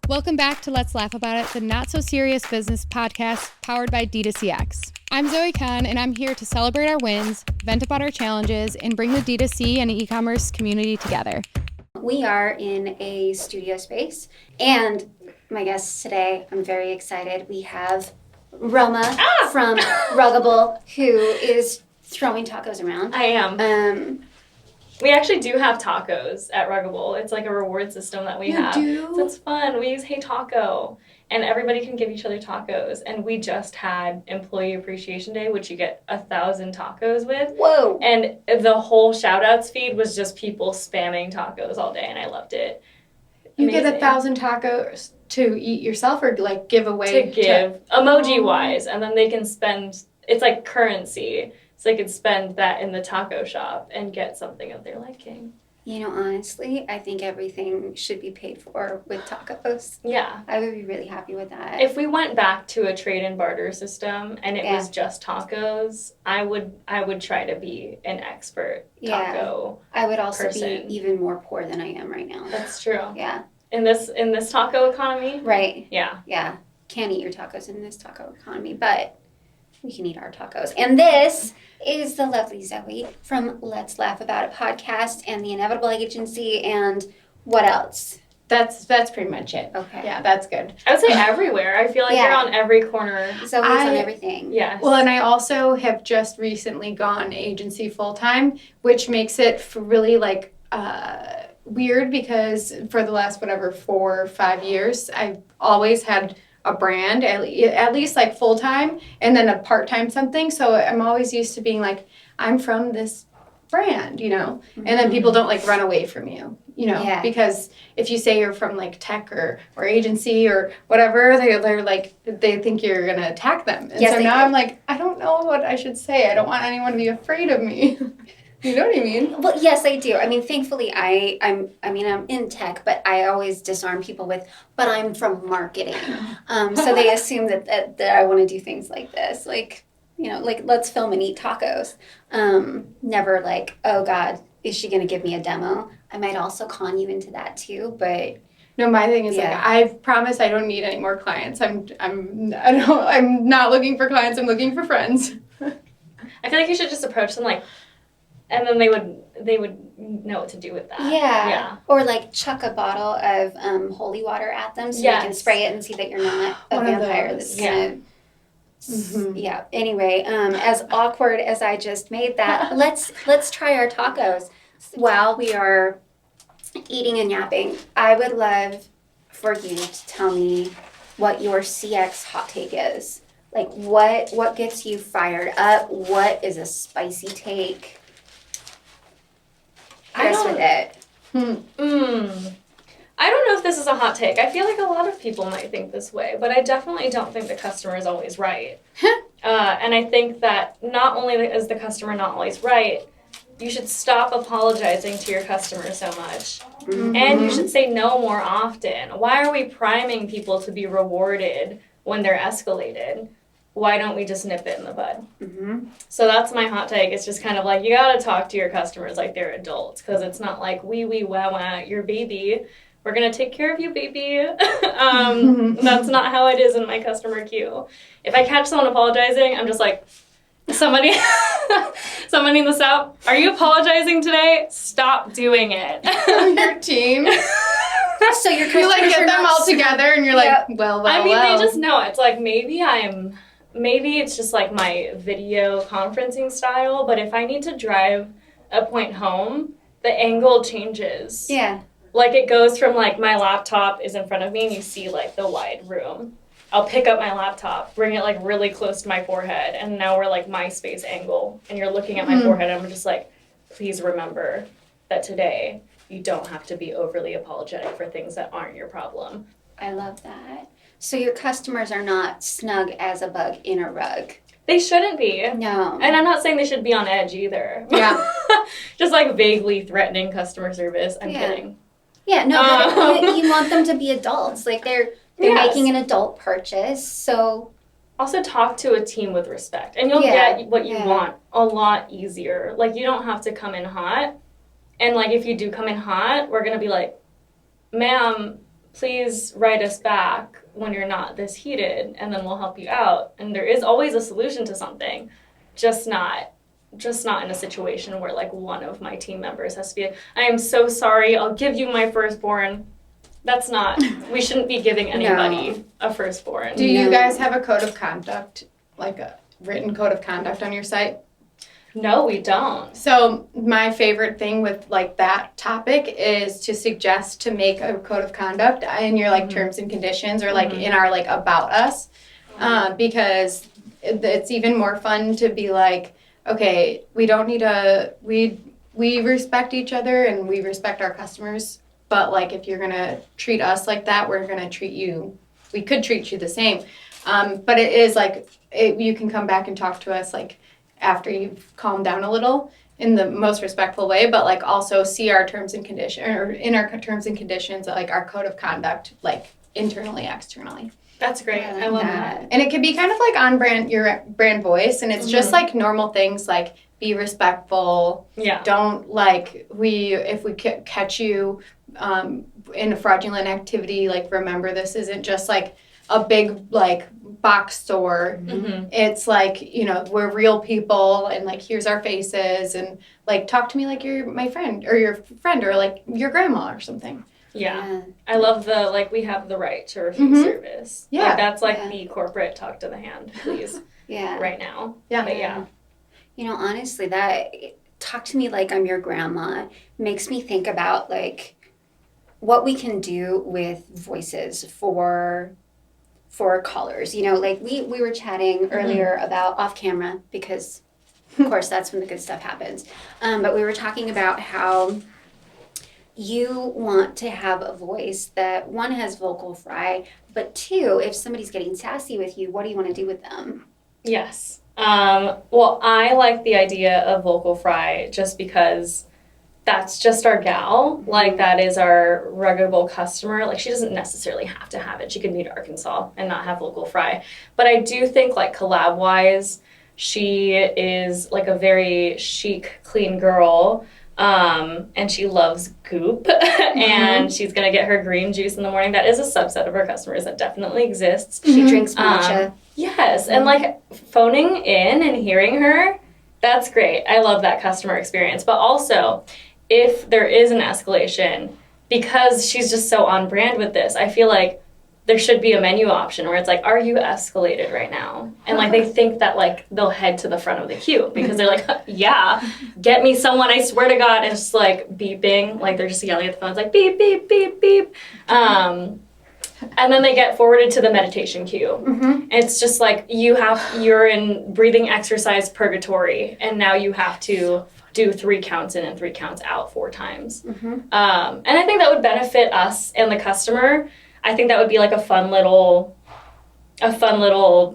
Welcome back to Let's Laugh About It, the not-so-serious business podcast powered by D2CX. I'm Zoe Kahn, and I'm here to celebrate our wins, vent about our challenges, and bring the D2C and e-commerce community together. We are in a studio space, and my guests today, I'm very excited. We have Roma from Ruggable, who is throwing tacos around. I am. We actually do have tacos at Ruggable. It's like a reward system that we have. Do? So it's fun. We use Hey Taco, and everybody can give each other tacos. And we just had Employee Appreciation Day, which you get 1,000 tacos with. Whoa! And the whole shout-outs feed was just people spamming tacos all day, and I loved it. You Amazing. get 1,000 tacos to eat yourself or like give away? To give, emoji-wise, and then they can spend, it's like currency. So they could spend that in the taco shop and get something of their liking. You know, honestly, I think everything should be paid for with tacos. Yeah. I would be really happy with that. If we went back to a trade and barter system and it was just tacos, I would try to be an expert taco I would also person. be even more poor than I am right now. That's true. Yeah. In this taco economy? Right. Yeah. Yeah. Can't eat your tacos in this taco economy, but we can eat our tacos. And this is the lovely Zoe from Let's Laugh About It podcast and the Inevitable Agency, and what else? That's pretty much it. Okay. Yeah, that's good. I would say everywhere. I feel like you're on every corner. Zoe's on everything. Yes. Well, and I also have just recently gone agency full-time, which makes it really like weird because for the last 4 or 5 years, I've always had a brand, at least like full-time, and then a part-time something. So I'm always used to being like, I'm from this brand, you know? Mm-hmm. And then people don't like run away from you, you know? Because if you say you're from like tech or agency or whatever, they're like, they think you're going to attack them. And so now I'm like, I don't know what I should say. I don't want anyone to be afraid of me. You know what I mean? Well, yes, I do. I mean, thankfully, I'm in tech, but I always disarm people with, but I'm from marketing. So they assume that I want to do things like this. Like, you know, like, let's film and eat tacos. Never like, oh, God, is she going to give me a demo? I might also con you into that, too, but... No, my thing is like, I've promised I don't need any more clients. I'm not looking for clients. I'm looking for friends. I feel like you should just approach them like, and then they would know what to do with that. Yeah. Or like chuck a bottle of holy water at them so they can spray it and see that you're not a vampire that's gonna. Yeah. Anyway, as awkward as I just made that, let's try our tacos. While we are eating and yapping, I would love for you to tell me what your CX hot take is. Like what gets you fired up? What is a spicy take? Hit us with it. I don't know if this is a hot take. I feel like a lot of people might think this way, but I definitely don't think the customer is always right. And I think that not only is the customer not always right, you should stop apologizing to your customer so much. Mm-hmm. And you should say no more often. Why are we priming people to be rewarded when they're escalated? Why don't we just nip it in the bud? Mm-hmm. So that's my hot take. It's just kind of like, you gotta talk to your customers like they're adults, because it's not like, wee, wah, wah, your baby. We're gonna take care of you, baby. That's not how it is in my customer queue. If I catch someone apologizing, I'm just like, somebody in the South, are you apologizing today? Stop doing it. Your team. So you like get them all together and you're like, well. I mean, they just know. It's like, maybe it's just like my video conferencing style, but if I need to drive a point home, the angle changes. Yeah. Like it goes from like my laptop is in front of me and you see like the wide room. I'll pick up my laptop, bring it like really close to my forehead, and now we're like my space angle, and you're looking at my forehead, and I'm just like, please remember that today you don't have to be overly apologetic for things that aren't your problem. I love that. So your customers are not snug as a bug in a rug. They shouldn't be. No. And I'm not saying they should be on edge either. Yeah. Just like vaguely threatening customer service. I'm kidding. Yeah, no, but you want them to be adults. Like they're making an adult purchase, so... Also talk to a team with respect. And you'll get what you want a lot easier. Like, you don't have to come in hot. And, like, if you do come in hot, we're going to be like, ma'am, please write us back when you're not this heated, and then we'll help you out. And there is always a solution to something, just not in a situation where like one of my team members has to be, I am so sorry, I'll give you my firstborn. That's not, we shouldn't be giving anybody a firstborn. Do you guys have a code of conduct, like a written code of conduct on your site? No, we don't. So my favorite thing with like that topic is to suggest to make a code of conduct in your like terms and conditions or like in our like about us, because it's even more fun to be like, okay, we don't need we respect each other and we respect our customers, but like if you're gonna treat us like that, we're gonna we could treat you the same. But it is like you can come back and talk to us like after you've calmed down a little in the most respectful way, but like also see our terms and conditions, or in our terms and conditions, like our code of conduct, like internally, externally. That's great. I love that. And it can be kind of like on brand, your brand voice, and it's just like normal things like be respectful. Yeah. Don't like if we catch you in a fraudulent activity, like remember this isn't just like a big like box store. It's like, you know, we're real people and like here's our faces and like talk to me like you're my friend or your friend or like your grandma or something. Yeah. I love the like we have the right to refuse service. Yeah. Like, that's like the corporate talk to the hand, please. Right now. Yeah. But yeah. You know, honestly, that talk to me like I'm your grandma makes me think about like what we can do with voices for callers. You know, like we were chatting earlier about off camera because of course that's when the good stuff happens. But we were talking about how you want to have a voice that one has vocal fry, but two, if somebody's getting sassy with you, what do you want to do with them? Yes. Well, I like the idea of vocal fry just because that's just our gal. Like, that is our Ruggable customer. Like, she doesn't necessarily have to have it. She could be in Arkansas and not have vocal fry. But I do think, like, collab-wise, she is, like, a very chic, clean girl. And she loves goop. And she's going to get her green juice in the morning. That is a subset of our customers that definitely exists. She drinks matcha. Yes. And, like, phoning in and hearing her, that's great. I love that customer experience. But also, if there is an escalation, because she's just so on brand with this, I feel like there should be a menu option where it's like, are you escalated right now? And like they think that like they'll head to the front of the queue because they're like, yeah, get me someone, I swear to God. And it's just like beeping, like they're just yelling at the phone. It's like beep, beep, beep, beep. And then they get forwarded to the meditation queue. It's just like you're in breathing exercise purgatory, and now you have to do 3 counts in and 3 counts out 4 times. And I think that would benefit us and the customer. I think that would be like a fun little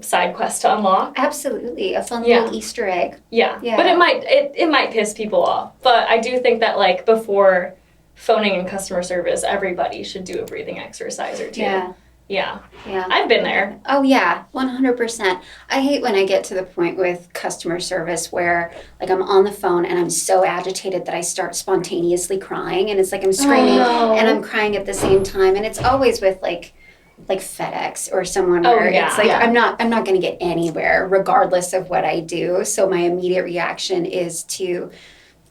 side quest to unlock. Absolutely, a fun little Easter egg. Yeah. But it might piss people off. But I do think that like before phoning in customer service, everybody should do a breathing exercise or 2. Yeah. I've been there. Oh, yeah, 100%. I hate when I get to the point with customer service where, like, I'm on the phone and I'm so agitated that I start spontaneously crying. And it's like I'm screaming and I'm crying at the same time. And it's always with, like FedEx or someone where it's like I'm not going to get anywhere regardless of what I do. So my immediate reaction is to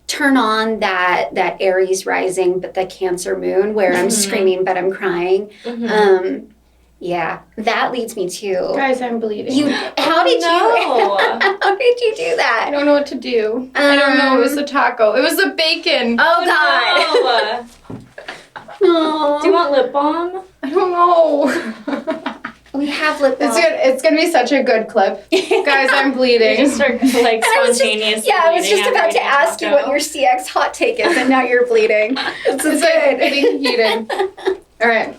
turn on that Aries rising, but the Cancer moon where I'm screaming but I'm crying. Yeah, that leads me to... Guys, I'm bleeding. How did you do that? I don't know what to do. I don't know. It was the taco. It was the bacon. Oh, God. No. Do you want lip balm? I don't know. We have lip balm. It's gonna be such a good clip. Guys, I'm bleeding. You just start like spontaneously I was just about to ask you what your CX hot take is, and now you're bleeding. It's good. Getting heated. All right.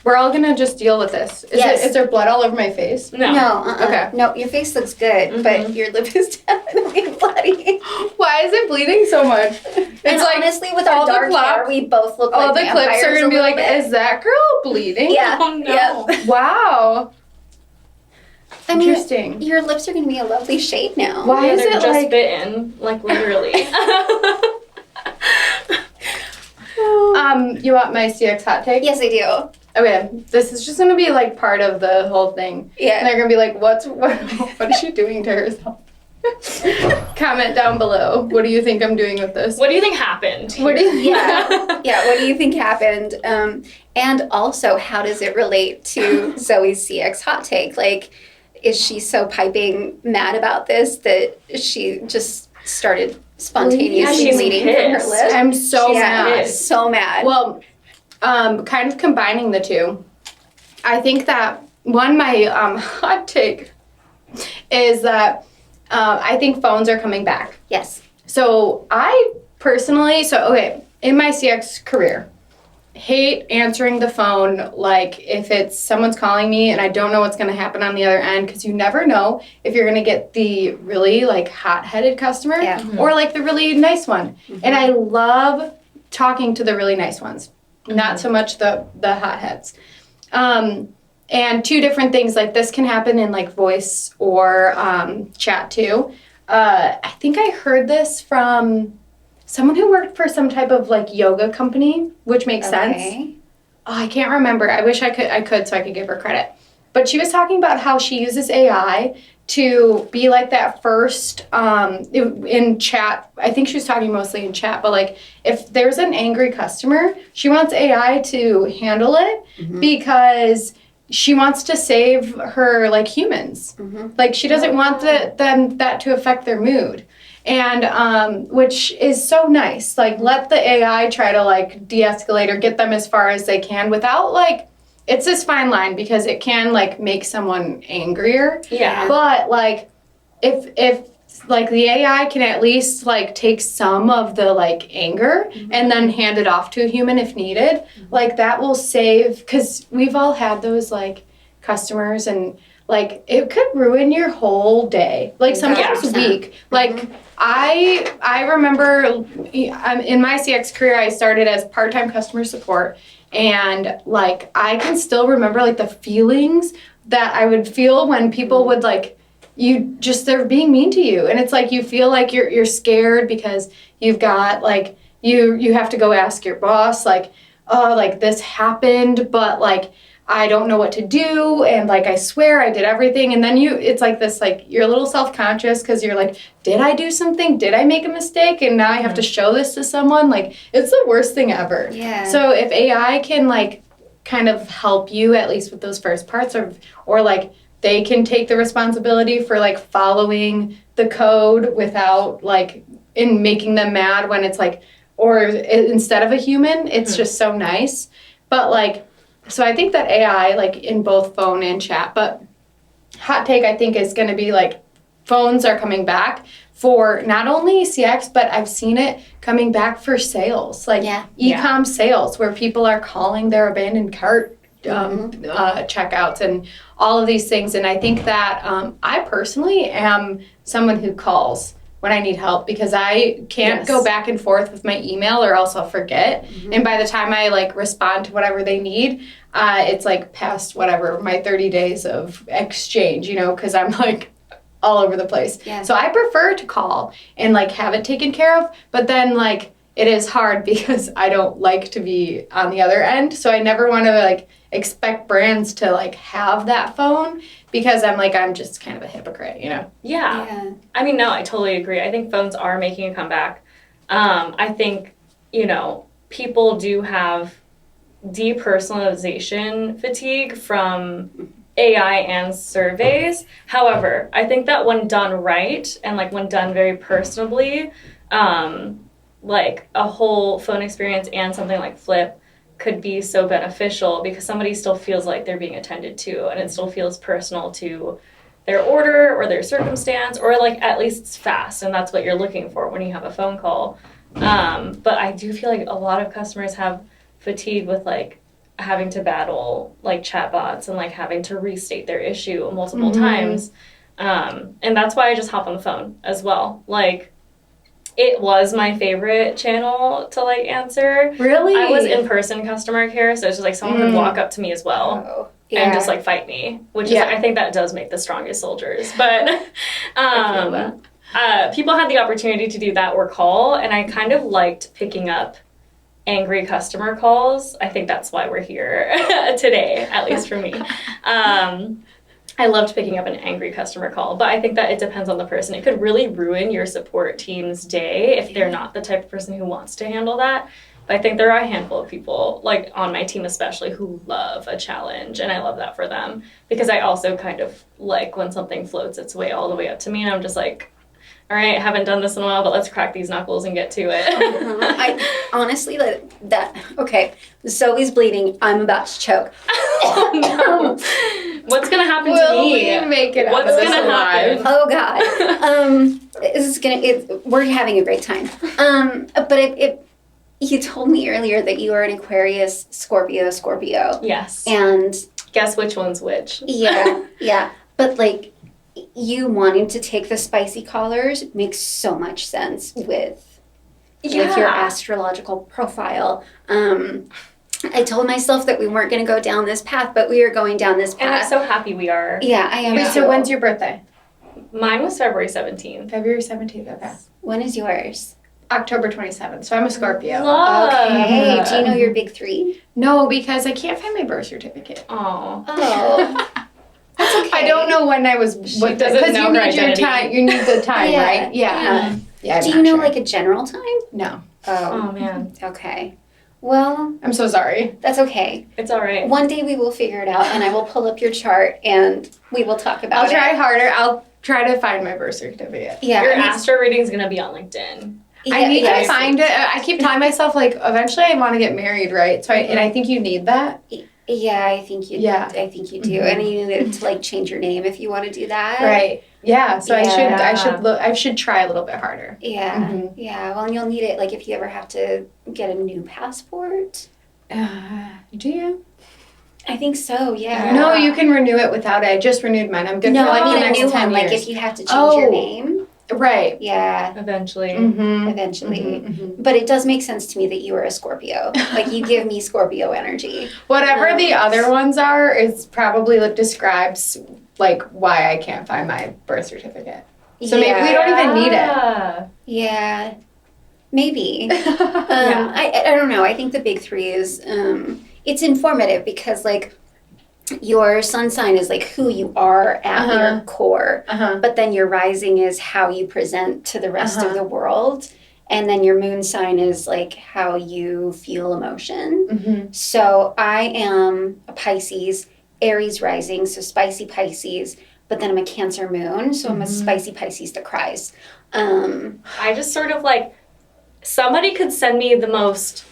We're all gonna just deal with this. Is there blood all over my face? No. Okay. No, your face looks good, but your lip is definitely bloody. Why is it bleeding so much? It's like honestly, with our dark hair, we both look like vampires. All the clips are gonna be like, is that girl bleeding? Yeah. Oh no. Yep. Wow. I mean, interesting. Your lips are gonna be a lovely shade now. Why is they're it just like bitten, like literally? You want my CX hot take? Yes, I do. Okay, this is just gonna be like part of the whole thing. Yeah. And they're gonna be like, what is she doing to herself? Comment down below. What do you think I'm doing with this? What do you think happened? What do you Yeah, what do you think happened? And also, how does it relate to Zoe's CX hot take? Like, is she so piping mad about this that she just started spontaneously she's bleeding from her pissed. lip? I'm so mad. So mad. Well, kind of combining the two, I think that my hot take is that I think phones are coming back. Yes. So I personally, in my CX career, hate answering the phone, like if it's someone's calling me and I don't know what's going to happen on the other end, because you never know if you're going to get the really like hot-headed customer or like the really nice one. And I love talking to the really nice ones, not so much the hotheads. And two different things, like this can happen in like voice or chat too. I think I heard this from someone who worked for some type of like yoga company, which makes sense. Oh, I can't remember. I wish I could so I could give her credit. But she was talking about how she uses AI to be like that first in chat. I think she was talking mostly in chat, but like if there's an angry customer, she wants AI to handle it because she wants to save her like humans. Like she doesn't want that to affect their mood. And which is so nice. Like let the AI try to like de-escalate or get them as far as they can without like, it's this fine line because it can like make someone angrier. Yeah. But like if like the AI can at least like take some of the like anger and then hand it off to a human if needed, like that will save, because we've all had those like customers and like it could ruin your whole day, like sometimes week. Like I remember in my CX career I started as part-time customer support, and like I can still remember like the feelings that I would feel when people would like they're being mean to you, and it's like you feel like you're scared because you've got like you have to go ask your boss like, oh, like this happened, but like I don't know what to do, and like I swear I did everything, and then it's like this like you're a little self-conscious because you're like, did I do something? Did I make a mistake? And now I have to show this to someone. Like it's the worst thing ever. Yeah. So if AI can like kind of help you at least with those first parts, or like they can take the responsibility for like following the code without like in making them mad when it's like, or instead of a human, it's just so nice. But like, so I think that AI, like in both phone and chat, but hot take I think is going to be like phones are coming back for not only CX, but I've seen it coming back for sales, like e-com sales, where people are calling their abandoned cart checkouts and all of these things. And I think that I personally am someone who calls when I need help because I can't go back and forth with my email or else I'll forget. And by the time I like respond to whatever they need, it's like past whatever my 30 days of exchange, you know, because I'm like all over the place. So I prefer to call and like have it taken care of, but then like it is hard because I don't like to be on the other end. So I never want to like expect brands to like have that phone because I'm just kind of a hypocrite, you know? Yeah. I mean, no, I totally agree. I think phones are making a comeback. I think, you know, people do have depersonalization fatigue from AI and surveys. However, I think that when done right and like when done very personably, like a whole phone experience and something like Flip could be so beneficial because somebody still feels like they're being attended to and it still feels personal to their order or their circumstance, or like at least it's fast, and that's what you're looking for when you have a phone call. But I do feel like a lot of customers have fatigue with like having to battle like chatbots and like having to restate their issue multiple times. And that's why I just hop on the phone as well. Like, it was my favorite channel to like answer. Really? I was in-person customer care, so it's just like someone could walk up to me as well and just like fight me, which is I think that does make the strongest soldiers. But people had the opportunity to do that or call, and I kind of liked picking up angry customer calls. I think that's why we're here today, at least for me. I loved picking up an angry customer call, but I think that it depends on the person. It could really ruin your support team's day if they're not the type of person who wants to handle that. But I think there are a handful of people, like on my team especially, who love a challenge, and I love that for them, because I also kind of like when something floats its way all the way up to me, and I'm just like, all right, I haven't done this in a while, but let's crack these knuckles and get to it. I honestly, okay, Zoe's bleeding. I'm about to choke. Oh, no. What's going to happen to me? We make it What's going to happen? Oh, God. We're having a great time. But you told me earlier that you are an Aquarius, Scorpio. Yes. And guess which one's which? Yeah. But like, you wanting to take the spicy collars makes so much sense with your astrological profile. I told myself that we weren't going to go down this path, but we are going down this path. And I'm so happy we are. Yeah, I am. Wait, so when's your birthday? Mine was February 17th. February 17th, okay. When is yours? October 27th, so I'm a Scorpio. Love. Okay. Do you know your big three? No, because I can't find my birth certificate. Oh. That's okay. I don't know when I was. She doesn't know her identity. You need the time, Yeah. right? Yeah. Yeah. Do you know like a general time? No. Oh, man. Okay. Well, I'm so sorry. that's okay. It's all right. One day we will figure it out, and I will pull up your chart, and we will talk about I'll it. try harder. I'll try to find my birth certificate. Yeah. Your I mean, astro reading's going to be on LinkedIn. I need yeah, to find it. I keep telling myself, like, eventually I want to get married, right? So, and I think you need that. Yeah, I think you. Yeah. I think you do, Mhm. and you need to like change your name if you want to do that. Right. Yeah. So Yeah. I should try a little bit harder. Yeah. Mhm. Yeah. Well, and you'll need it like if you ever have to get a new passport. Do you? I think so. Yeah. No, you can renew it without it. I just renewed mine. I'm good No, for like I the mean a next new 10 one. years. Like if you have to change your name. Right. Yeah. Eventually. Mm-hmm. Eventually. Mm-hmm. But it does make sense to me that you are a Scorpio. Like you give me Scorpio energy. Whatever the other ones are is probably like describes like why I can't find my birth certificate. So maybe we don't even need it. Yeah. Maybe. Yeah. I don't know. I think the big three is it's informative because like your sun sign is like who you are at your core, but then your rising is how you present to the rest of the world, and then your moon sign is like how you feel emotion. Mm-hmm. So I am a Pisces, Aries rising, so spicy Pisces, but then I'm a Cancer moon, so I'm a spicy Pisces that cries. I just sort of like, somebody could send me the most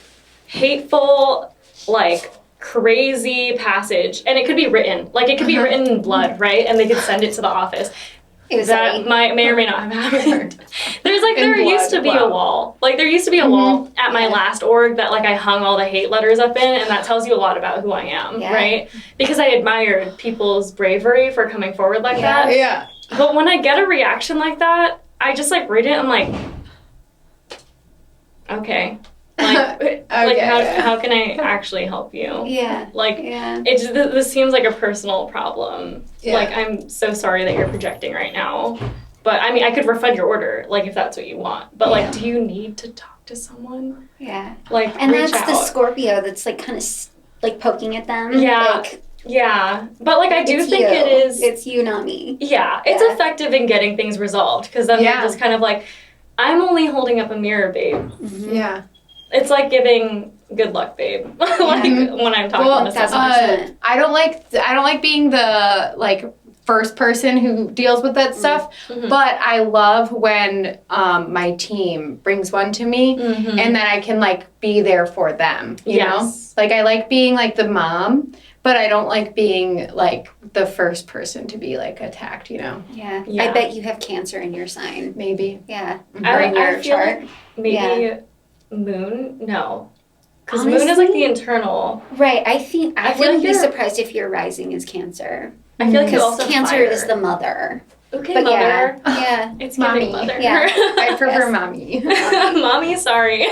hateful, like, crazy passage, and it could be written. Like, it could be written in blood, right? And they could send it to the office. That may or may not have happened. There used to be a wall. Like, there used to be a wall at my last org that, like, I hung all the hate letters up in, and that tells you a lot about who I am, right? Because I admired people's bravery for coming forward like that. Yeah. But when I get a reaction like that, I just, like, read it, I'm like, okay. Like, how can I actually help you? Yeah. Like, this seems like a personal problem. Yeah. Like, I'm so sorry that you're projecting right now. But, I mean, I could refund your order, like, if that's what you want. But, like, do you need to talk to someone? Yeah. Like, and reach that's out. the Scorpio that's, like, kind of, like, poking at them. Yeah. Like, yeah. But, like, I do think it is... It's you, not me. Yeah. It's effective in getting things resolved. Because then they're just kind of like, I'm only holding up a mirror, babe. Mm-hmm. Yeah. It's like giving good luck, babe. Like when I'm talking to someone. I don't like being the like first person who deals with that stuff, but I love when my team brings one to me and then I can like be there for them, you know? Like I like being like the mom, but I don't like being like the first person to be like attacked, you know? Yeah. I bet you have Cancer in your sign. Maybe. Yeah. Or in your chart. Like maybe Moon? No. Because Moon is like the internal. Right. I wouldn't be like surprised if your rising is Cancer. I feel like you also Cancer fire. is the mother. Okay, but mother. Yeah. It's mommy. giving mother. Yeah. I prefer mommy. Mommy, sorry.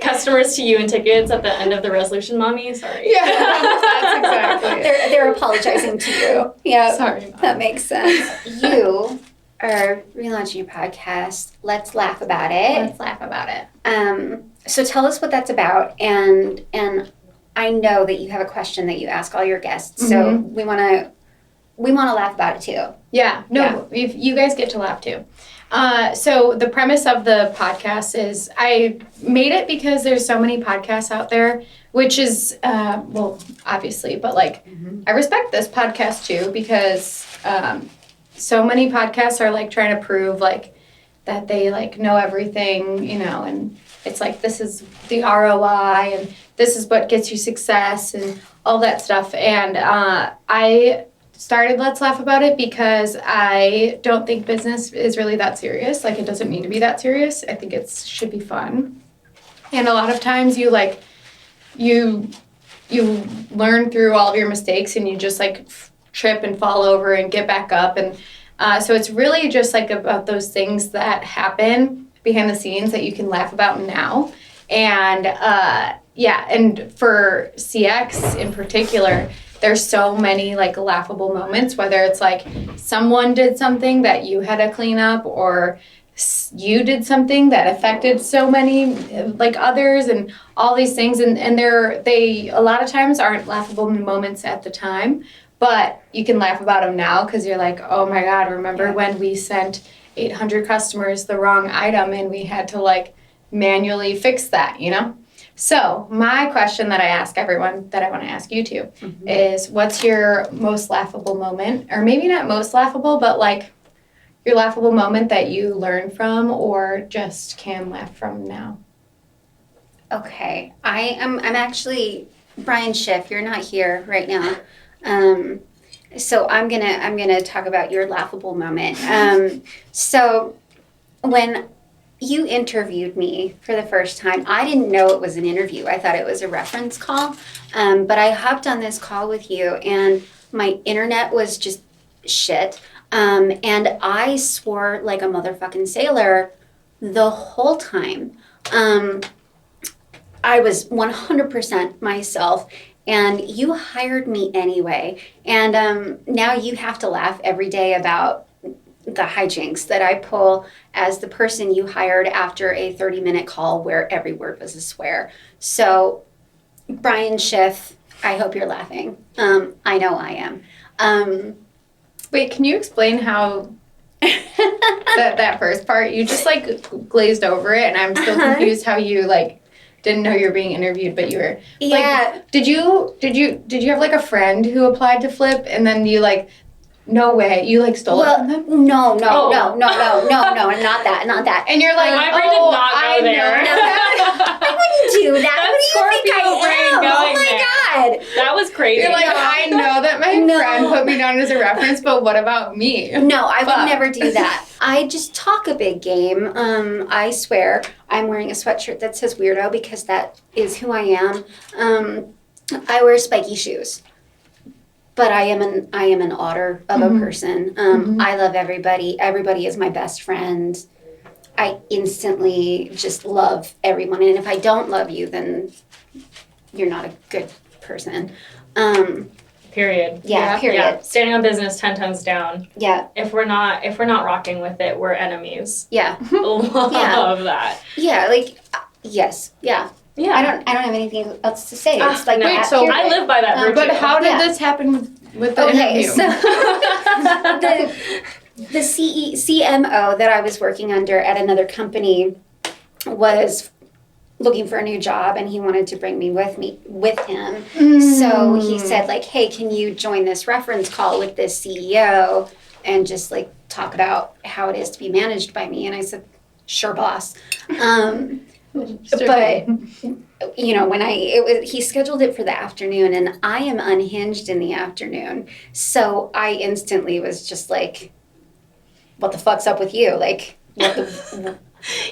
Customers to you and tickets at the end of the resolution, mommy, sorry. Yeah, that's exactly it. They're apologizing to you. Yeah. Sorry, Mom. That makes sense. You are relaunching your podcast. Let's laugh about it. Let's laugh about it. So tell us what that's about, and I know that you have a question that you ask all your guests, so we want to laugh about it too. Yeah, no, if you guys get to laugh too. So the premise of the podcast is I made it because there's so many podcasts out there, which is, well, obviously, but like, I respect this podcast too because so many podcasts are like trying to prove like that they like know everything, you know, and it's like, this is the ROI and this is what gets you success and all that stuff. And I started Let's Laugh About It because I don't think business is really that serious. Like, it doesn't need to be that serious. I think it should be fun. And a lot of times you like, you learn through all of your mistakes and you just like trip and fall over and get back up. And so it's really just like about those things that happen behind the scenes that you can laugh about now. And and for CX in particular, there's so many like laughable moments, whether it's like someone did something that you had to clean up or you did something that affected so many like others and all these things. And they a lot of times aren't laughable moments at the time, but you can laugh about them now because you're like, oh my God, remember when we sent 800 customers the wrong item and we had to like manually fix that, you know? So my question that I ask everyone that I want to ask you too is what's your most laughable moment, or maybe not most laughable, but like your laughable moment that you learn from or just can laugh from now? Okay, I'm actually Brian Schiff. You're not here right now, so I'm gonna talk about your laughable moment. So when you interviewed me for the first time, I didn't know it was an interview. I thought it was a reference call, but I hopped on this call with you, and my internet was just shit. And I swore like a motherfucking sailor the whole time. I was 100% myself, and you hired me anyway. And now you have to laugh every day about the hijinks that I pull as the person you hired after a 30-minute call where every word was a swear. So, Brian Schiff, I hope you're laughing. I know I am. Wait, can you explain how that first part, you just like glazed over it, and I'm still confused how you like didn't know you were being interviewed, but you were like, did you have like a friend who applied to Flip and then you like, no way, you like stole it from them? No, not that. And you're like, my brain did not go there. I wouldn't do that. What do you think I am? Oh my God. That was crazy. You're like, I know that my friend put me down as a reference, but what about me? No, I would never do that. I just talk a big game. I swear. I'm wearing a sweatshirt that says weirdo because that is who I am. I wear spiky shoes. But I am an otter of a person. I love everybody. Everybody is my best friend. I instantly just love everyone. And if I don't love you, then you're not a good person. Period. Yeah, period. Yeah. Standing on business 10 tones down. Yeah. If we're not rocking with it, we're enemies. Yeah. Love that. Yeah, like yes. Yeah. Yeah. I don't have anything else to say. It's like wait, so I live by that virtue. But how did this happen with the interview? So the CMO that I was working under at another company was looking for a new job, and he wanted to bring me with him. So he said like, hey, can you join this reference call with this CEO and just like talk about how it is to be managed by me? And I said, sure, boss. But you know, he scheduled it for the afternoon, and I am unhinged in the afternoon, so I instantly was just like, what the fuck's up with you? Like, what the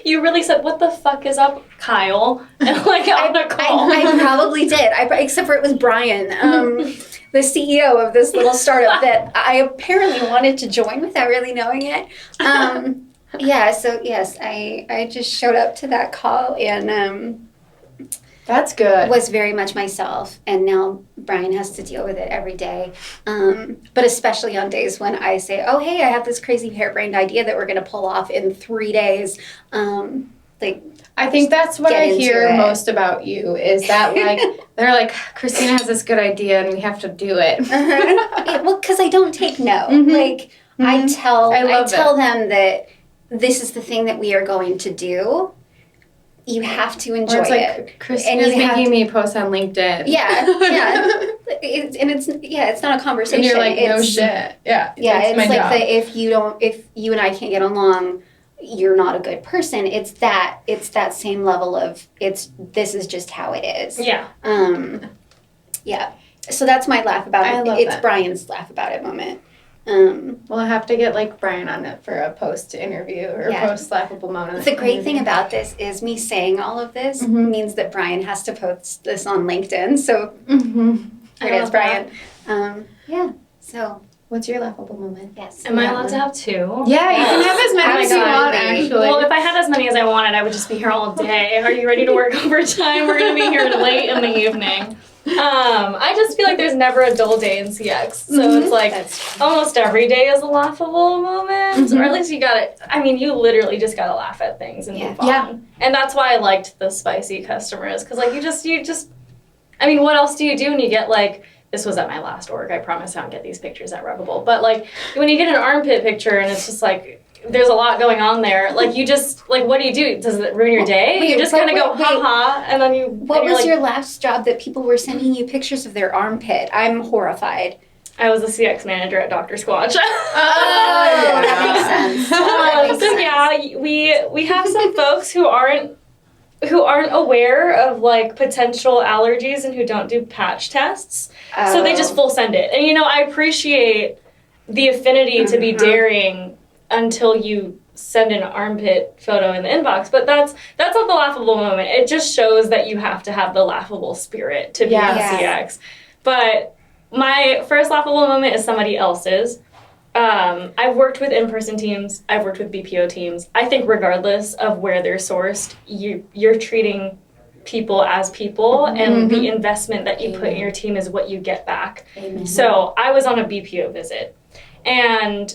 You really said, what the fuck is up, Kyle? And like on a call. I probably did. Except for it was Brian, the CEO of this little startup that I apparently wanted to join without really knowing it. Yeah, so yes, I just showed up to that call, and That's good. Was very much myself, and now Brian has to deal with it every day. But especially on days when I say, "Oh, hey, I have this crazy harebrained idea that we're going to pull off in 3 days." I think that's what I hear most about you is that they're like, Kristina has this good idea and we have to do it. Well, because I don't take no. Mm-hmm. I tell them that this is the thing that we are going to do. You have to enjoy it. Kristina's making me post on LinkedIn. Yeah. It's not a conversation. And you're like, no shit. Yeah. It's like job. If you and I can't get along, you're not a good person. It's that same level of this is just how it is. Yeah. Yeah. So that's my laugh about it. It's Brian's laugh about it moment. We'll have to get Brian on it for a post interview or post laughable moment. The great thing about this is me saying all of this means that Brian has to post this on LinkedIn. So here it is, Brian. So what's your laughable moment? Yes. Am I allowed to have 2? Yeah, you can have as many as you want, actually. Well, if I had as many as I wanted, I would just be here all day. Are you ready to work overtime? We're going to be here late in the evening. I just feel like there's never a dull day in CX. So it's almost every day is a laughable moment. Or at least you literally just got to laugh at things and move on. Yeah. And that's why I liked the spicy customers. Because you just, what else do you do when you get this was at my last org. I promise I don't get these pictures at Ruggable. But when you get an armpit picture and it's just there's a lot going on there. You just what do you do? Does it ruin your day? You just kind of go ha, and then you. What was your last job that people were sending you pictures of their armpit? I'm horrified. I was a CX manager at Dr. Squatch. That makes sense. Yeah, we have some folks who aren't aware of potential allergies and who don't do patch tests. So they just full send it. And I appreciate the affinity to be daring until you send an armpit photo in the inbox. But that's not the laughable moment. It just shows that you have to have the laughable spirit to be in CX. But my first laughable moment is somebody else's. I've worked with in-person teams. I've worked with BPO teams. I think regardless of where they're sourced, you're treating people as people, and the investment that you put in your team is what you get back. So I was on a BPO visit, and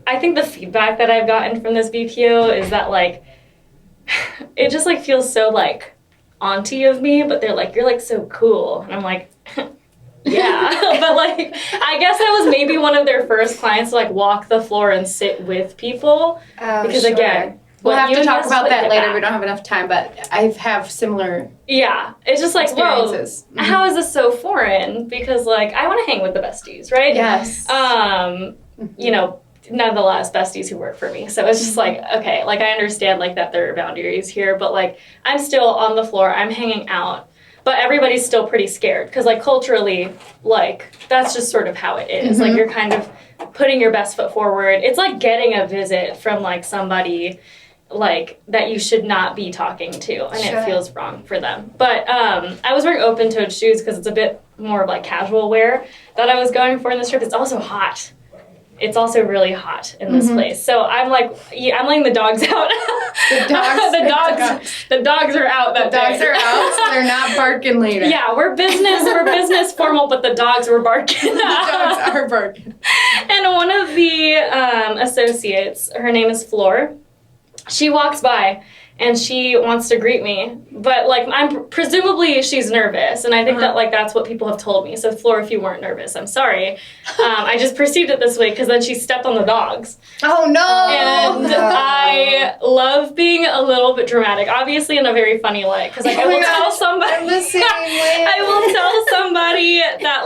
I think the feedback that I've gotten from this BPO is that it just feels so auntie of me, but they're you're so cool, and I'm yeah. But I guess I was maybe one of their first clients to walk the floor and sit with people. Because again, we'll have to talk about that later. We don't have enough time, but I have similar it's just experiences. Whoa, how is this so foreign? Because I want to hang with the besties, right? Yes. Nonetheless, besties who work for me. So it's just okay, I understand that there are boundaries here, but I'm still on the floor, I'm hanging out. But everybody's still pretty scared because, culturally, that's just sort of how it is. You're kind of putting your best foot forward. It's getting a visit from, somebody, that you should not be talking to, and it feels wrong for them. But I was wearing open-toed shoes because it's a bit more of, casual wear that I was going for in this trip. It's also hot. It's also really hot in this place. So I'm I'm letting the dogs out. The dogs are out that day. The dogs are out, so they're not barking later. Yeah, we're business formal, but the dogs were barking. The dogs are barking. And one of the associates, her name is Floor, she walks by and she wants to greet me, but presumably she's nervous, and I think that that's what people have told me. So Floor, if you weren't nervous, I'm sorry. I just perceived it this way because then she stepped on the dogs. Oh no! And I love being a little bit dramatic, obviously in a very funny way, because I will tell somebody. I'm the same way. I will tell somebody that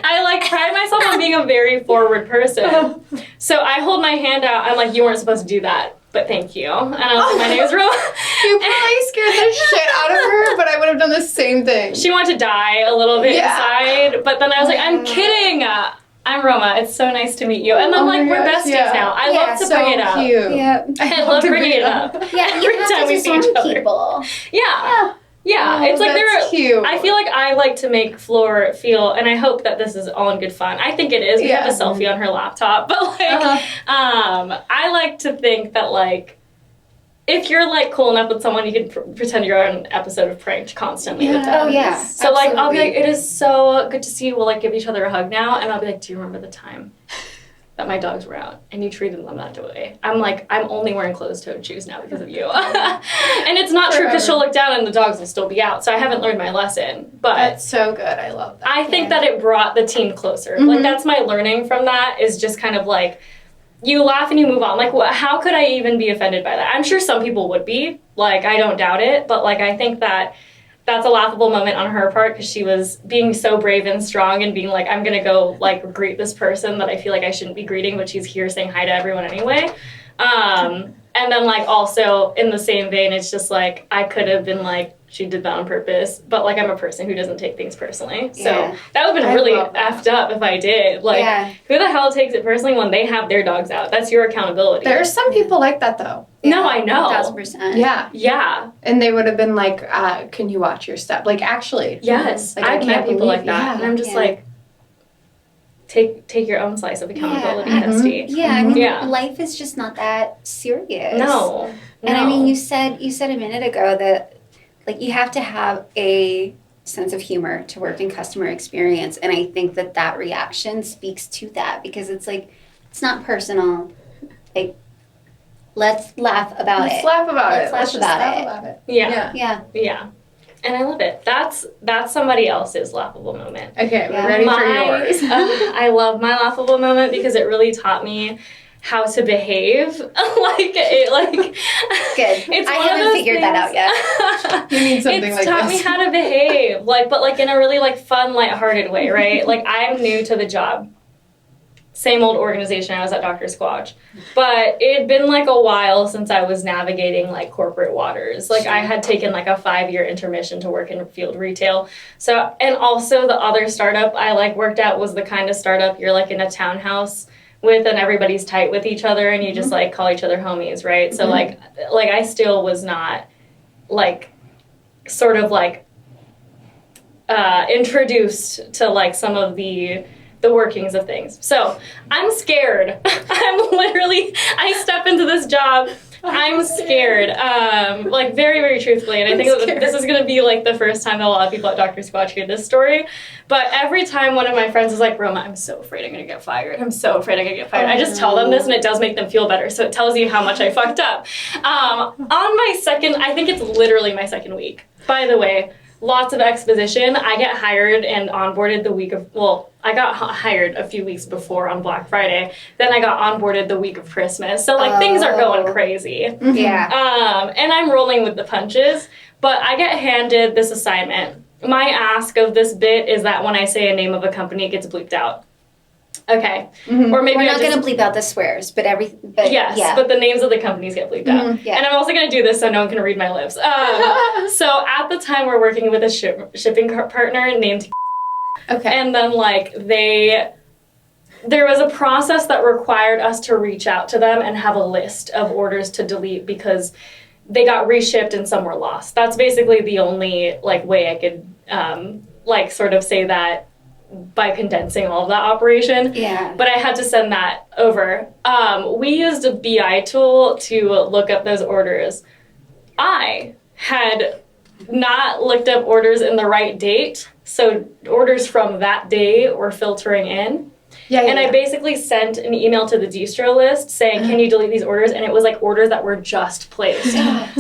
I pride myself on being a very forward person. So I hold my hand out. I'm you weren't supposed to do that, but thank you. And I was my name is Roma. You probably scared the shit out of her, but I would have done the same thing. She wanted to die a little bit inside, but then I was I'm kidding. I'm Roma. It's so nice to meet you. And then we're besties now. I love to bring it up. Cute. Yeah. I love bringing it up. Yeah, every time we see each other. People. Yeah. Yeah, it's that's cute. I feel I like to make Floor feel, and I hope that this is all in good fun. I think it is. We have a selfie on her laptop, but I like to think that if you're like cool enough with someone, you can pretend you're on an episode of Pranked constantly with them. Oh yeah. So like I'll be like, it is so good to see you. We'll like give each other a hug now, and I'll be like, do you remember the time that my dogs were out and you treated them that way? I'm like, I'm only wearing closed-toed shoes now because of you. And it's not true because she'll look down and the dogs will still be out. So I haven't learned my lesson. But that's so good. I love that. I think that it brought the team closer. Like that's my learning from that is just kind of like, you laugh and you move on. Like, how could I even be offended by that? I'm sure some people would be. Like, I don't doubt it. But, like, I think that that's a laughable moment on her part because she was being so brave and strong and being like, I'm going to go, like, greet this person that I feel like I shouldn't be greeting, but she's here saying hi to everyone anyway. And then, like, also in the same vein, it's just, like, I could have been, like, she did that on purpose, but, like, I'm a person who doesn't take things personally. So that would have been really effed up if I did. Like, who the hell takes it personally when they have their dogs out? That's your accountability. There's some people like that, though. No, I know. 1,000%. Yeah. Yeah. And they would have been like, can you watch your step? Like, actually. Yes. Like, I can't people like that. Yeah. And I'm just like, take your own slice of accountability, bestie. Yeah, I mean, life is just not that serious. No. And I mean, you said a minute ago that, like, you have to have a sense of humor to work in customer experience. And I think that reaction speaks to that because it's like, it's not personal. Like, let's laugh about it. Let's laugh about it. Let's laugh about it. Yeah. And I love it. That's somebody else's laughable moment. Okay, we're ready for yours. I love my laughable moment because it really taught me how to behave. Good. I haven't figured that out yet. You need something like this. It's taught me how to behave, but in a really fun, lighthearted way, right? Like I'm new to the job. Same old organization. I was at Dr. Squatch, but it had been a while since I was navigating corporate waters. I had taken a 5-year intermission to work in field retail. So, and also the other startup I worked at was the kind of startup you're in a townhouse with and everybody's tight with each other and you just call each other homies, right? So I still was not introduced to some of the workings of things. So I'm scared. I step into this job, I'm scared. Very, very truthfully. And I think that this is going to be the first time that a lot of people at Dr. Squatch hear this story. But every time one of my friends is like, Roma, I'm so afraid I'm going to get fired. I'm so afraid I'm going to get fired. I just tell them this and it does make them feel better. So it tells you how much I fucked up. On my second, I think it's literally my second week. By the way, lots of exposition. I get hired and onboarded the week of, I got hired a few weeks before on Black Friday. Then I got onboarded the week of Christmas. So things are going crazy. Yeah. And I'm rolling with the punches, but I get handed this assignment. My ask of this bit is that when I say a name of a company, it gets bleeped out. Okay. Or maybe we're not going to bleep out the swears, but but the names of the companies get bleeped out. Yeah. And I'm also going to do this so no one can read my lips. So at the time we're working with a shipping partner named Okay. And then there was a process that required us to reach out to them and have a list of orders to delete because they got reshipped and some were lost. That's basically the only way I could sort of say that by condensing all of that operation. Yeah. But I had to send that over. We used a BI tool to look up those orders. I had not looked up orders in the right date, so orders from that day were filtering in. I basically sent an email to the distro list saying, can you delete these orders? And it was orders that were just placed.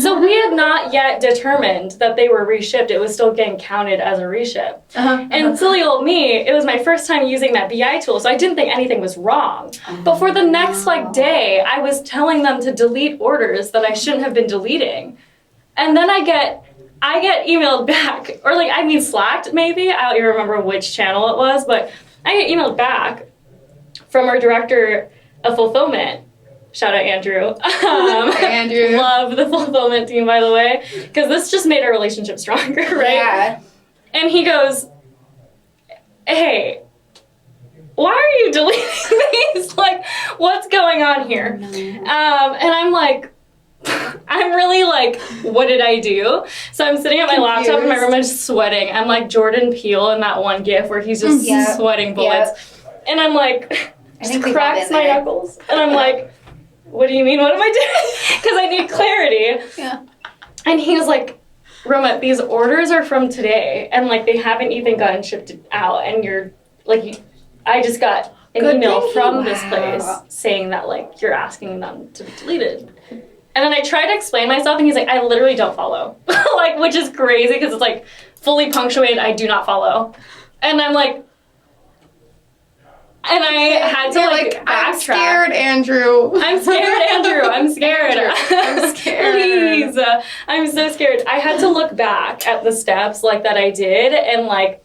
So we had not yet determined that they were reshipped. It was still getting counted as a reship. And silly old me, it was my first time using that BI tool, so I didn't think anything was wrong. But for the next day, I was telling them to delete orders that I shouldn't have been deleting. And then I get emailed back, or slacked maybe. I don't even remember which channel it was, but I get emailed back from our director of fulfillment. Shout out Andrew. Andrew. Love the fulfillment team, by the way, because this just made our relationship stronger, right? Yeah. And he goes, hey, why are you deleting these? What's going on here? No. And I'm I'm really what did I do? So I'm sitting at my laptop in my room and just sweating. I'm like Jordan Peele in that one gif where he's just sweating bullets. And I'm I think cracks my knuckles. And I'm what do you mean? What am I doing? Because I need clarity. Yeah. And he was like, Roma, these orders are from today, and like they haven't even gotten shipped out, and you're like, I just got an email from this place saying that like you're asking them to be deleted. And then I tried to explain myself, and he's like, I literally don't follow. Like, which is crazy because it's like fully punctuated, I do not follow. And I'm like, and I had to like backtrack. I'm scared, Andrew. I'm scared, Andrew. I'm scared. I'm scared. Please. I'm so scared. I had to look back at the steps like that I did and like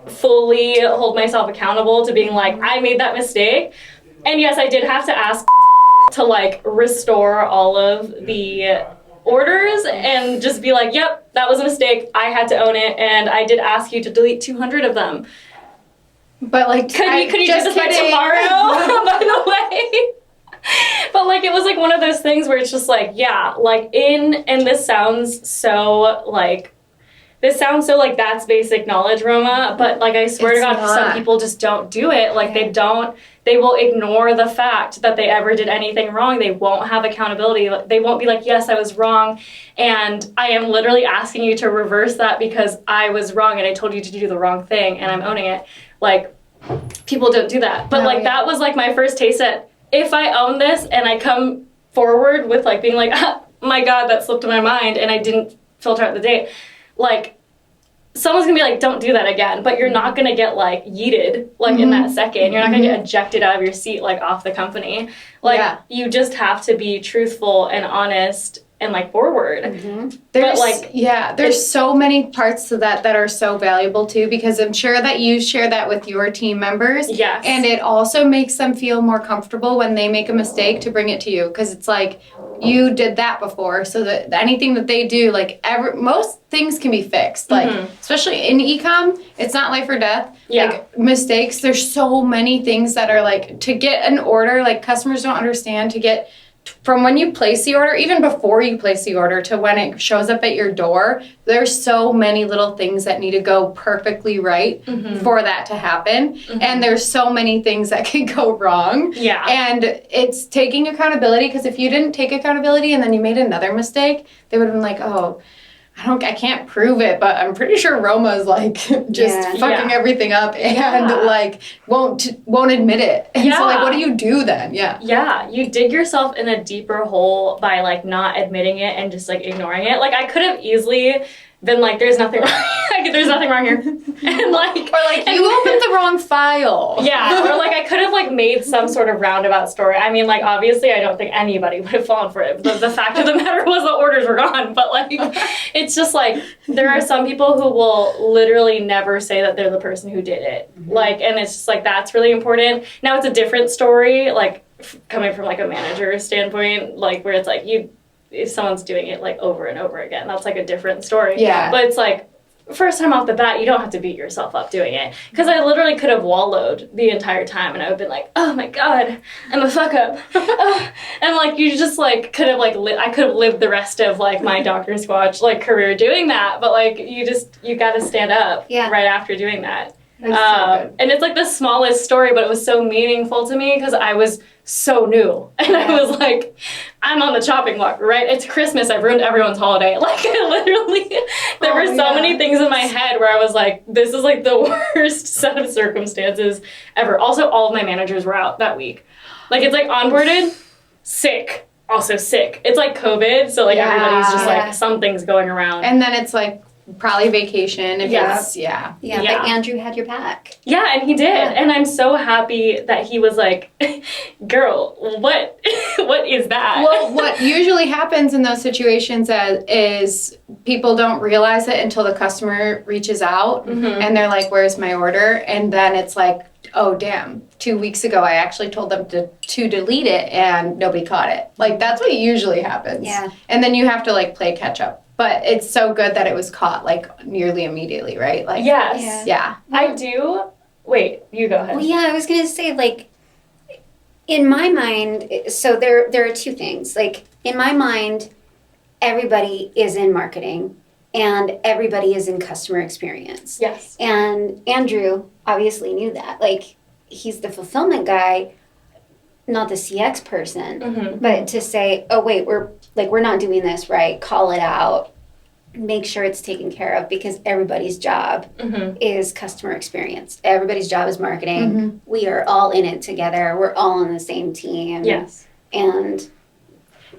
fully hold myself accountable to being like, I made that mistake. And yes, I did have to ask to like restore all of the orders and just be like, yep, that was a mistake. I had to own it. And I did ask you to delete 200 of them. But like, could you do this by tomorrow? By the way, but like it was like one of those things where it's just like, yeah, like and this sounds so like that's basic knowledge, Roma. But like I swear to God, some people just don't do it. Like they will ignore the fact that they ever did anything wrong. They won't have accountability. They won't be like, yes, I was wrong, and I am literally asking you to reverse that because I was wrong and I told you to do the wrong thing and I'm owning it. Like, people don't do that. But, that was, like, my first taste at, if I own this and I come forward with, like, being like, oh, my God, that slipped in my mind and I didn't filter out the date. Like, someone's going to be like, don't do that again. But you're not going to get, like, yeeted, like, in that second. You're not going to get ejected out of your seat, like, off the company. Like, you just have to be truthful and honest and like forward. There's so many parts to that are so valuable too, because I'm sure that you share that with your team members. Yes. And it also makes them feel more comfortable when they make a mistake to bring it to you, because it's like, you did that before, so that anything that they do, like most things can be fixed. Like especially in e-com, it's not life or death. Like mistakes, there's so many things that are like, to get an order, like customers don't understand, to get from when you place the order, even before you place the order, to when it shows up at your door, there's so many little things that need to go perfectly right for that to happen. And there's so many things that can go wrong. Yeah. And it's taking accountability, because if you didn't take accountability and then you made another mistake, they would have been like, oh, I can't prove it, but I'm pretty sure Roma's like just fucking everything up and like won't admit it. And so like, what do you do then? Yeah, you dig yourself in a deeper hole by like not admitting it and just like ignoring it. Like I could have easily been like, there's nothing wrong. There's nothing wrong here. And like, or like, you opened the wrong file. Yeah, or like I could have like made some sort of roundabout story. I mean, like obviously I don't think anybody would have fallen for it. The fact of the matter was the orders were gone. But like, it's just like, there are some people who will literally never say that they're the person who did it. Like, and it's just like, that's really important. Now it's a different story, like coming from like a manager's standpoint, like where it's like if someone's doing it like over and over again, that's like a different story. Yeah. But it's like, first time off the bat, you don't have to beat yourself up doing it. Because I literally could have wallowed the entire time and I would have been like, oh my God, I'm a fuck up. And like, you just like could have like, I could have lived the rest of like my Dr. Squatch like career doing that. But like, you got to stand up right after doing that. So and it's like the smallest story, but it was so meaningful to me because I was so new. And I was like, I'm on the chopping block, right? It's Christmas. I've ruined everyone's holiday. Like, literally, there were so many things in my head where I was like, this is like the worst set of circumstances ever. Also, all of my managers were out that week. Like, it's like onboarded, sick, also sick. It's like COVID, so like everybody's just like, something's going around. And then it's like, probably vacation if it's but Andrew had your back. Yeah, and he did. And I'm so happy that he was like, girl, what is that? Well, what usually happens in those situations is people don't realize it until the customer reaches out and they're like, where's my order? And then it's like, oh damn, 2 weeks ago I actually told them to delete it and nobody caught it. Like, that's what usually happens. Yeah. And then you have to like play catch up. But it's so good that it was caught, like, nearly immediately, right? Like, yes. Yeah. I do. Wait, you go ahead. Well, yeah, I was going to say, like, in my mind, so there are two things. Like, in my mind, everybody is in marketing and everybody is in customer experience. Yes. And Andrew obviously knew that. Like, he's the fulfillment guy. not the CX person, but to say, oh wait, we're not doing this right, call it out, make sure it's taken care of, because everybody's job is customer experience. Everybody's job is marketing. We are all in it together. We're all on the same team. Yes. And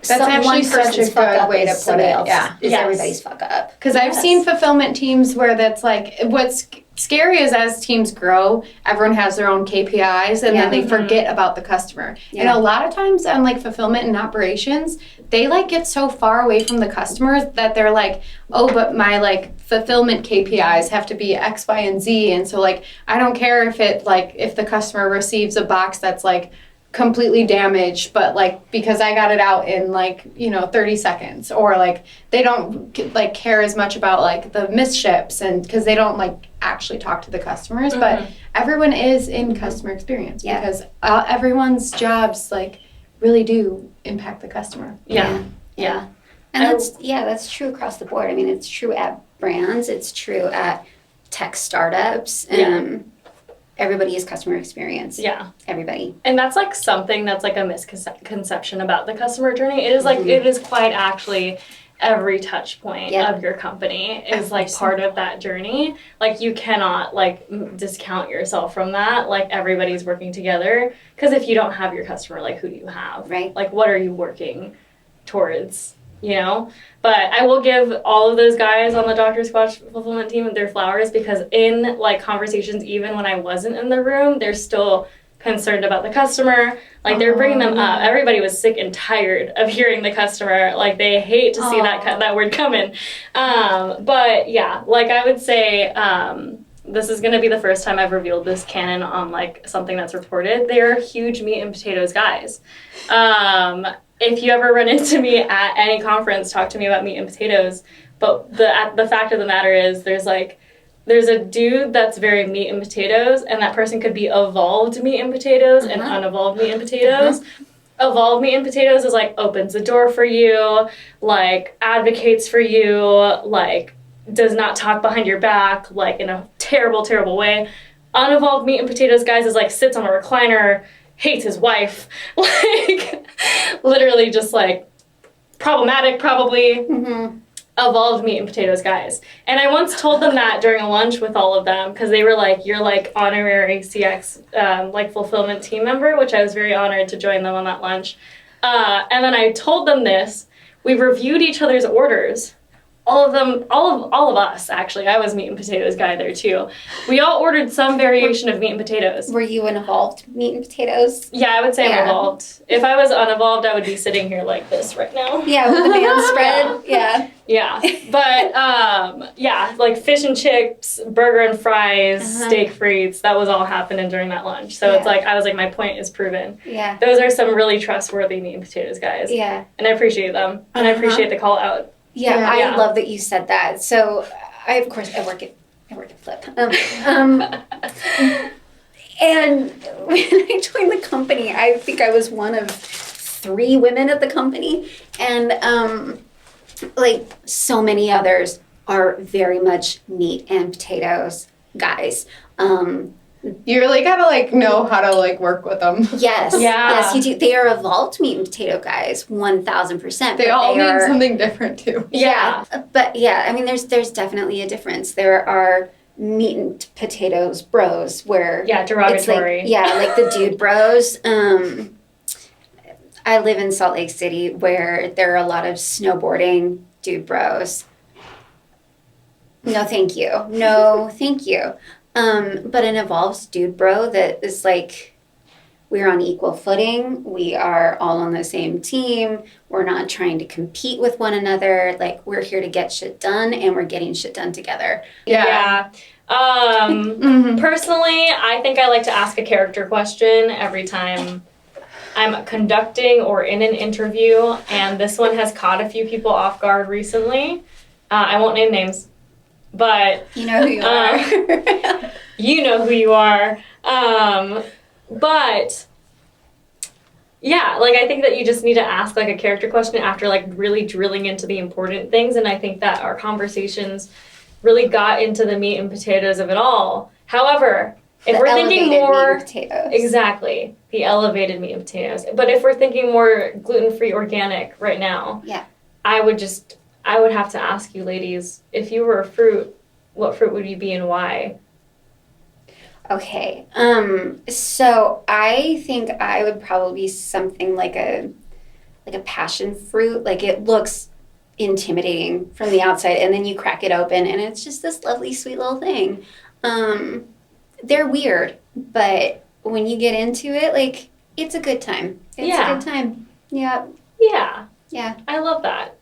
that's actually such a good way to put it. Yeah. Is everybody's fuck up. Because I've seen fulfillment teams where that's like, what's scary is as teams grow, everyone has their own KPIs and then they forget about the customer. And a lot of times on like fulfillment and operations, they like get so far away from the customers that they're like, oh, but my like fulfillment KPIs have to be X, Y, and Z. And so like, I don't care if if the customer receives a box that's like completely damaged, but like because I got it out in 30 seconds, or like they don't like care as much about like the misships, and because they don't like actually talk to the customers. But everyone is in customer experience because everyone's jobs like really do impact the customer. And that's true across the board. I mean, it's true at brands, it's true at tech startups. Everybody is customer experience. Yeah. Everybody. And that's like something that's like a misconception about the customer journey. It is like, it is quite actually every touch point of your company is like part of that journey. Like you cannot like discount yourself from that. Like everybody's working together. Because if you don't have your customer, like who do you have? Right. Like what are you working towards? You know, but I will give all of those guys on the Dr. Squatch fulfillment team their flowers, because in like conversations, even when I wasn't in the room, they're still concerned about the customer. Like they're bringing them up. Everybody was sick and tired of hearing the customer. Like they hate to see that word coming. But yeah, like I would say, this is going to be the first time I've revealed this canon on like something that's reported. They're huge meat and potatoes guys. If you ever run into me at any conference, talk to me about meat and potatoes. But the fact of the matter is there's a dude that's very meat and potatoes, and that person could be evolved meat and potatoes and unevolved meat and potatoes. Evolved meat and potatoes is like opens the door for you, like advocates for you, like does not talk behind your back, like in a terrible, terrible way. Unevolved meat and potatoes guys is like sits on a recliner, hates his wife, like literally just like problematic probably. Evolved meat and potatoes guys. And I once told them that during a lunch with all of them, because they were like, you're like honorary CX like fulfillment team member, which I was very honored to join them on that lunch. And then I told them this. We reviewed each other's orders. All of us, actually. I was meat and potatoes guy there, too. We all ordered some variation of meat and potatoes. Were you an evolved meat and potatoes? Yeah, I would say I'm evolved. If I was unevolved, I would be sitting here like this right now. Yeah, with the band spread. Yeah. But, like fish and chips, burger and fries, steak frites, that was all happening during that lunch. So it's like, I was like, my point is proven. Yeah. Those are some really trustworthy meat and potatoes guys. Yeah. And I appreciate them. And I appreciate the call out. Yeah, I love that you said that. So, I work at Flip. And when I joined the company, I think I was one of 3 women at the company, and like so many others are very much meat and potatoes guys. You really gotta like know how to like work with them. Yes. Yes, you do. They are evolved meat and potato guys, 1,000%. They all mean something different too. Yeah. But yeah, I mean, there's definitely a difference. There are meat and potatoes bros where derogatory. It's like the dude bros. I live in Salt Lake City where there are a lot of snowboarding dude bros. No, thank you. No, thank you. But an evolved dude bro that is like, we're on equal footing. We are all on the same team. We're not trying to compete with one another. Like, we're here to get shit done, and we're getting shit done together. Yeah. Personally, I think I like to ask a character question every time I'm conducting or in an interview, and this one has caught a few people off guard recently. I won't name names. But you know who you are. You know who you are. But yeah, like I think that you just need to ask like a character question after like really drilling into the important things, and I think that our conversations really got into the meat and potatoes of it all. However, if we're thinking more meat and potatoes. Exactly. the elevated meat of potatoes. But if we're thinking more gluten-free organic right now, I would have to ask you ladies, if you were a fruit, what fruit would you be and why? Okay. So I think I would probably be something like a passion fruit. Like, it looks intimidating from the outside, and then you crack it open and it's just this lovely sweet little thing. They're weird, but when you get into it, like, it's a good time. It's a good time. Yeah. I love that.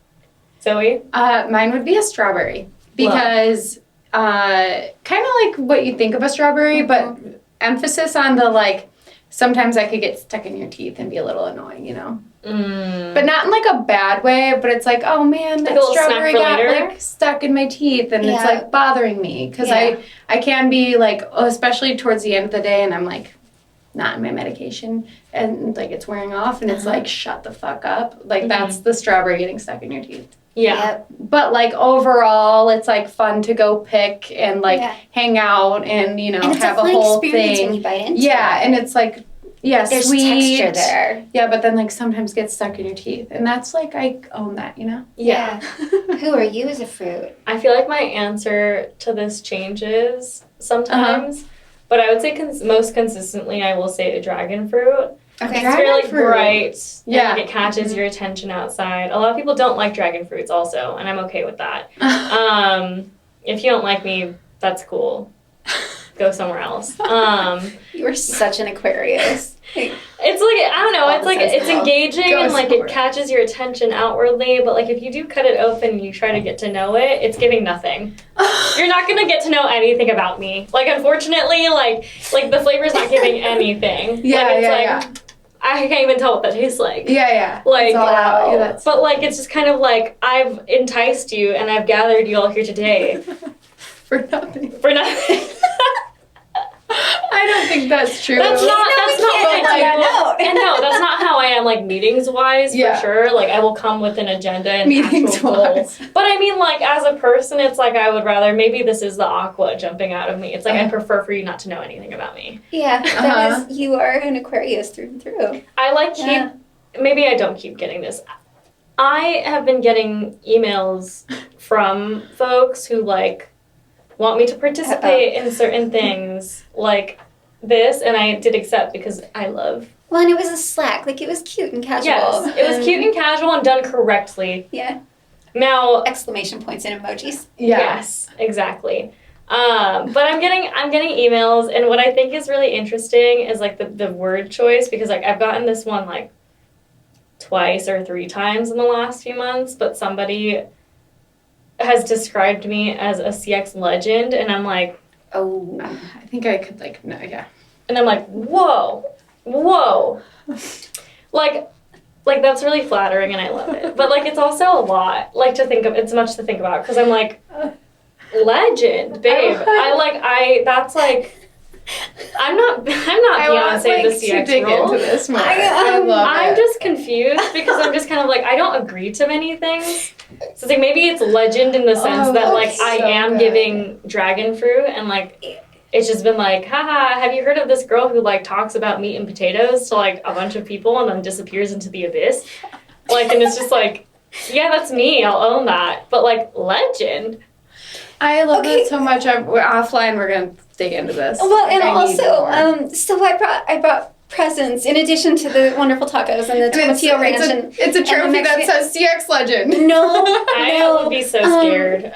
Zoe? Mine would be a strawberry, because kind of like what you think of a strawberry, but emphasis on the, like, sometimes I could get stuck in your teeth and be a little annoying, you know? But not in, like, a bad way, but it's like, oh man, Like that strawberry got like stuck in my teeth and it's like bothering me, because I can be like, especially towards the end of the day, and I'm like not in my medication and like it's wearing off, and it's like, shut the fuck up. Like, that's the strawberry getting stuck in your teeth. But like overall, it's like fun to go pick and like hang out and, you know, and it's have a fun whole experience thing. When you bite into it. And it's like, there's sweet texture there. but then like sometimes gets stuck in your teeth, and that's like, I own that, you know. Who are you as a fruit? I feel like my answer to this changes sometimes, but I would say most consistently I will say a dragon fruit. Okay. It's very like bright. Yeah. And, like, it catches your attention outside. A lot of people don't like dragon fruits also, and I'm okay with that. If you don't like me, that's cool. Go somewhere else. You are such an Aquarius. It's like, I don't know, it's like, it's engaging and like it catches your attention outwardly, but like if you do cut it open and you try to get to know it, it's giving nothing. You're not gonna get to know anything about me. Like, unfortunately, like the flavor's not giving anything. I can't even tell what that tastes like. Like, it's all out. But like, it's just kind of like, I've enticed you and I've gathered you all here today. For nothing. I don't think that's true. That's not that's not how I am, like, meetings wise, for sure. Like, I will come with an agenda and meetings wise. But I mean, like, as a person, it's like I would rather, maybe this is the aqua jumping out of me. It's like I prefer for you not to know anything about me. Yeah, that is, you are an Aquarius through and through. I like maybe I don't keep getting this. I have been getting emails from folks who, like, want me to participate in certain things like this, and I did accept because I love. Well, and it was a Slack. Like, it was cute and casual. Yes, it was cute and casual and done correctly. Yeah. Now, exclamation points and emojis. Yes, exactly. But I'm getting emails, and what I think is really interesting is like the word choice, because like I've gotten this one like twice or 3 times in the last few months, but somebody has described me as a CX legend, and I'm like, oh, I think I could, like, no, and I'm like, whoa, like that's really flattering, and I love it, but like it's also a lot, like, to think of. It's much to think about, because I'm like, legend, babe. That's like, I'm not Beyonce, the CX role. Into this more. I love I'm it. just confused, because I'm just kind of like, I don't agree to many things. So it's like, maybe it's legend in the sense that like I am giving dragon fruit, and like it's just been like, haha, have you heard of this girl who like talks about meat and potatoes to like a bunch of people and then disappears into the abyss? Like, and it's just like, yeah, that's me, I'll own that. But like, legend. I love it so much. We're offline, we're gonna dig into this. Well, and also, so I brought presents in addition to the wonderful tacos and the tomatillo ranch. It's a trophy that says CX legend. No, I would be so scared.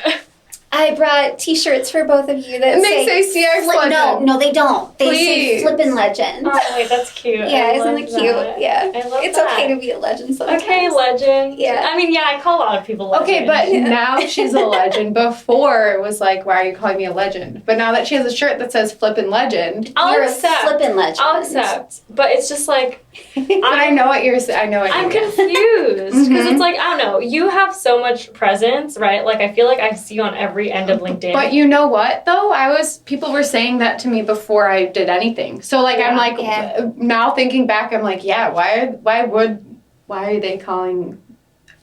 I brought T-shirts for both of you that say CX legend. No, they don't. They say Flippin' Legend. Oh wait, that's cute. Yeah, isn't it cute? That. Yeah, I love it's that. okay to be a legend sometimes. Okay, legend. Yeah. I mean, yeah, I call a lot of people legend. Okay, but now she's a legend. Before it was like, why are you calling me a legend? But now that she has a shirt that says Flippin' Legend, I'll you're accept. a Flippin' Legend. I'll accept. But it's just like, I know what you're saying. I'm confused, because it's like, I don't know, you have so much presence, right? Like, I feel like I see you on every end of LinkedIn. But you know what, though? People were saying that to me before I did anything. So, like, I'm like, now thinking back, I'm like, yeah, why are they calling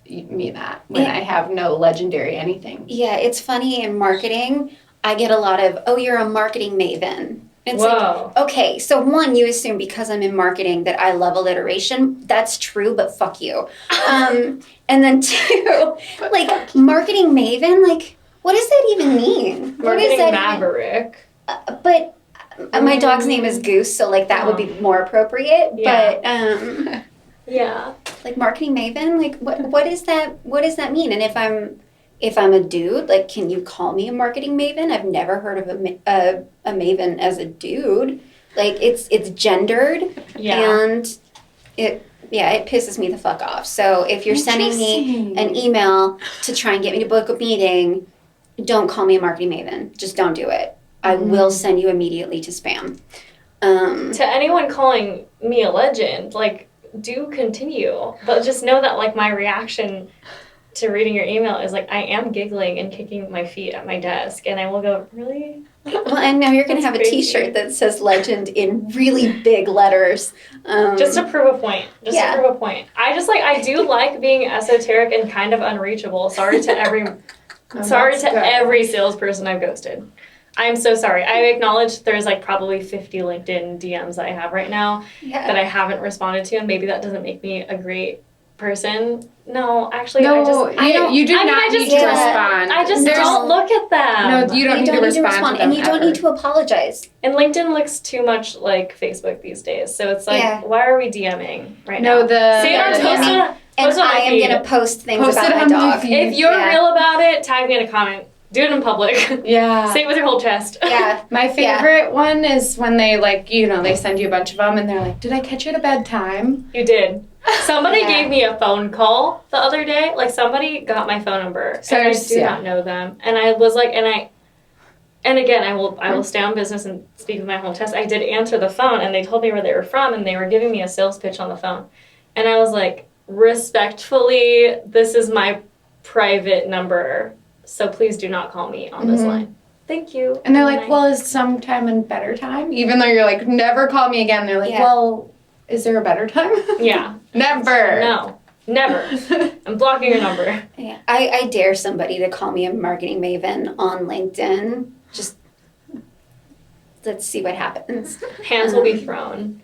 me that when I have no legendary anything? Yeah, it's funny in marketing, I get a lot of, oh, you're a marketing maven. It's Whoa. like, okay, so one, you assume because I'm in marketing that I love alliteration. That's true, but fuck you. And then two, like, marketing maven, like, what does that even mean? Marketing maverick. But my dog's name is Goose, so, like, that would be more appropriate. Yeah. But, yeah. like, marketing maven, like, what does that mean? And if I'm a dude, like, can you call me a marketing maven? I've never heard of a maven as a dude. Like, it's gendered, and it pisses me the fuck off. So if you're sending me an email to try and get me to book a meeting, don't call me a marketing maven. Just don't do it. I will send you immediately to spam. To anyone calling me a legend, like, do continue. But just know that, like, my reaction to reading your email is like, I am giggling and kicking my feet at my desk, and I will go, really? Well, and now you're going to have a t-shirt that says legend in really big letters. Just to prove a point. To prove a point. I do like being esoteric and kind of unreachable. Sorry to every salesperson I've ghosted. I'm so sorry. I acknowledge there's like probably 50 LinkedIn DMs I have right now that I haven't responded to, and maybe that doesn't make me a great person. No, actually, you do not need to respond. I just don't look at them. No, you don't need to respond to them and you don't need to apologize. And LinkedIn looks too much like Facebook these days, so it's like, why are we DMing right now? Say it on Toast. And I am going to post things about my dog. If you're real about it, tag me in a comment. Do it in public. Yeah. Say it with your whole chest. Yeah. My favorite one is when they, like, they send you a bunch of them, and they're like, did I catch you at a bad time? You did. Somebody gave me a phone call the other day. Like, somebody got my phone number. So and I do not know them. And I was like, and again, I will stay on business and speak with my whole chest. I did answer the phone, and they told me where they were from, and they were giving me a sales pitch on the phone. And I was like, respectfully, this is my private number, so please do not call me on this line. Thank you. And they're like, well, is sometime and better time? Even though you're like, never call me again. They're like, well, is there a better time? Yeah. Never. No. Never. I'm blocking your number. Yeah. I dare somebody to call me a marketing maven on LinkedIn. Just let's see what happens. Hands will be thrown.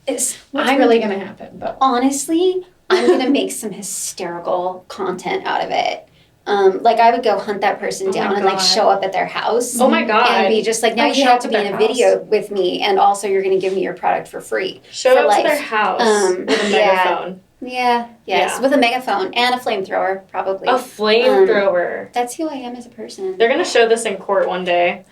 What's really going to happen? But honestly, I'm going to make some hysterical content out of it. Like, I would go hunt that person down and, like, show up at their house. Oh, my God. And be just like, now you have to be in a video with me, and also you're going to give me your product for free. Show up to their house with a megaphone. Yes, with a megaphone and a flamethrower, probably. A flamethrower. That's who I am as a person. They're going to show this in court one day.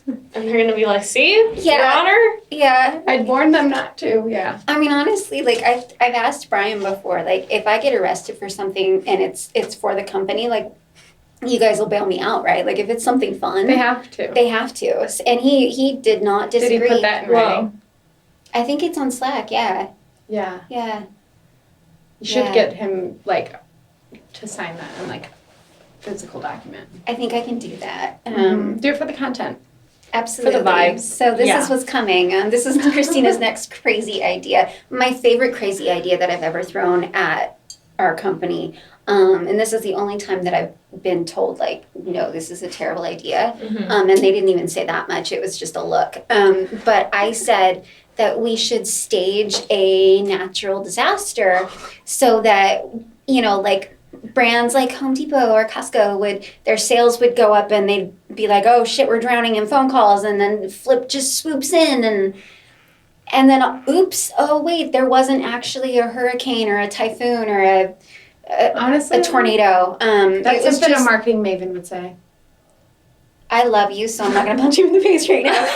And they're going to be like, see? Your Honor? Yeah. I'd warn them not to, I mean, honestly, like, I've asked Brian before, like, if I get arrested for something and it's for the company, like, you guys will bail me out, right? Like, if it's something fun. They have to. And he did not disagree. Did he put that in writing? I think it's on Slack, Yeah. You should get him, like, to sign that in, like, physical document. I think I can do that. Do it for the content. Absolutely. For the vibes. So this is what's coming. This is Kristina's next crazy idea. My favorite crazy idea that I've ever thrown at our company. And this is the only time that I've been told, like, no, this is a terrible idea. And they didn't even say that much. It was just a look. But I said that we should stage a natural disaster so that, like, brands like Home Depot or Costco their sales would go up, and they'd be like, oh shit, we're drowning in phone calls, and then Flip just swoops in and then oops, oh wait, there wasn't actually a hurricane or a typhoon or honestly a tornado. That's something a marketing maven would say. I love you, so I'm not going to punch you in the face right now.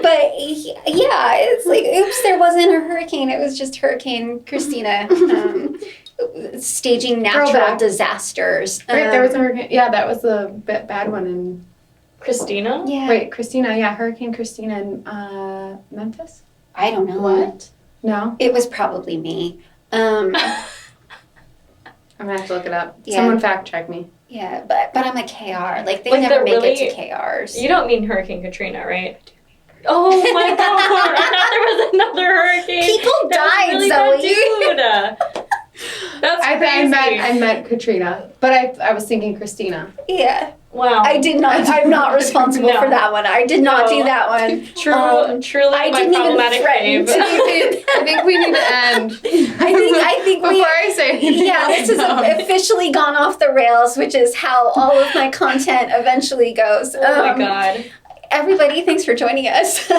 But yeah, it's like, oops, there wasn't a hurricane. It was just Hurricane Kristina. Staging natural disasters. Right, there was a hurricane. Yeah, that was the bad one in Kristina? Yeah. Wait, Kristina, Hurricane Kristina in Memphis? I don't know. What? No? It was probably me. I'm going to have to look it up. Yeah. Someone fact check me. Yeah, but I'm a KR. Like, they never make it to KRs. You don't mean Hurricane Katrina, right? Oh my God! I thought there was another hurricane. People died, really Zoe. That's crazy. I meant Katrina, but I was thinking Kristina. Yeah. Wow. I did not. I'm not responsible No. for that one. I did not do that one. Truly, I my didn't even problematic threaten fave. to I think we need to end. I think Before I say anything yeah, else this has dumb. officially gone off the rails, which is how all of my content eventually goes. Oh my god. Everybody, thanks for joining us. I